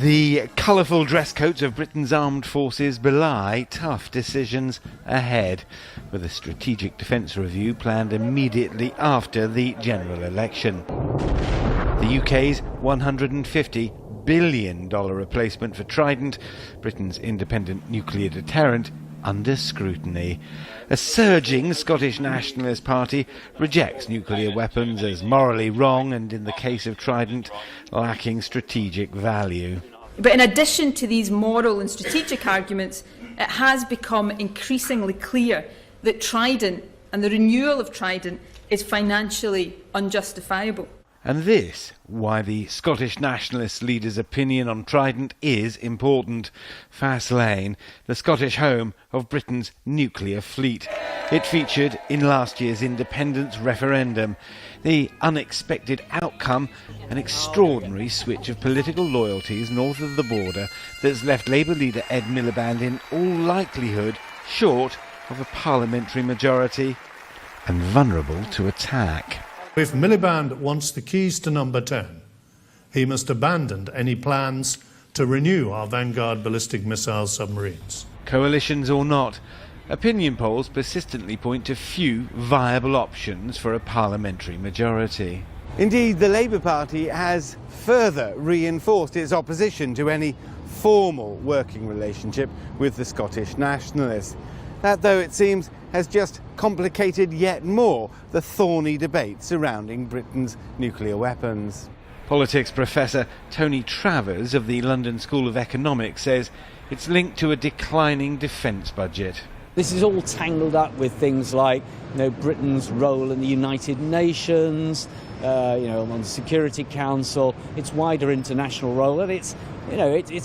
The colourful dress coats of Britain's armed forces belie tough decisions ahead, with a strategic defence review planned immediately after the general election. The UK's $150 billion replacement for Trident, Britain's independent nuclear deterrent, under scrutiny. A surging Scottish Nationalist Party rejects nuclear weapons as morally wrong and, in the case of Trident, lacking strategic value. But in addition to these moral and strategic arguments, it has become increasingly clear that Trident and the renewal of Trident is financially unjustifiable. And this, why the Scottish Nationalist leader's opinion on Trident is important. Faslane, the Scottish home of Britain's nuclear fleet. It featured in last year's independence referendum. The unexpected outcome, an extraordinary switch of political loyalties north of the border that's left Labour leader Ed Miliband in all likelihood short of a parliamentary majority and vulnerable to attack. If Miliband wants the keys to number 10, he must abandon any plans to renew our Vanguard ballistic missile submarines. Coalitions or not, opinion polls persistently point to few viable options for a parliamentary majority. Indeed, the Labour Party has further reinforced its opposition to any formal working relationship with the Scottish Nationalists. That, though, it seems, has just complicated yet more the thorny debate surrounding Britain's nuclear weapons. Politics professor Tony Travers of the London School of Economics says it's linked to a declining defence budget. This is all tangled up with things like, Britain's role in the United Nations, on the Security Council, its wider international role, and it's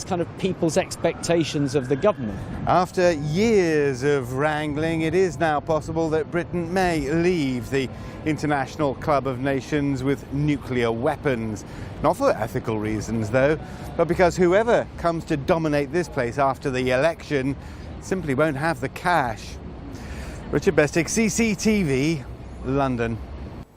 kind of people's expectations of the government. After years of wrangling, it is now possible that Britain may leave the International Club of Nations with nuclear weapons. Not for ethical reasons, though, but because whoever comes to dominate this place after the election simply won't have the cash. Richard Bestic, CCTV, London.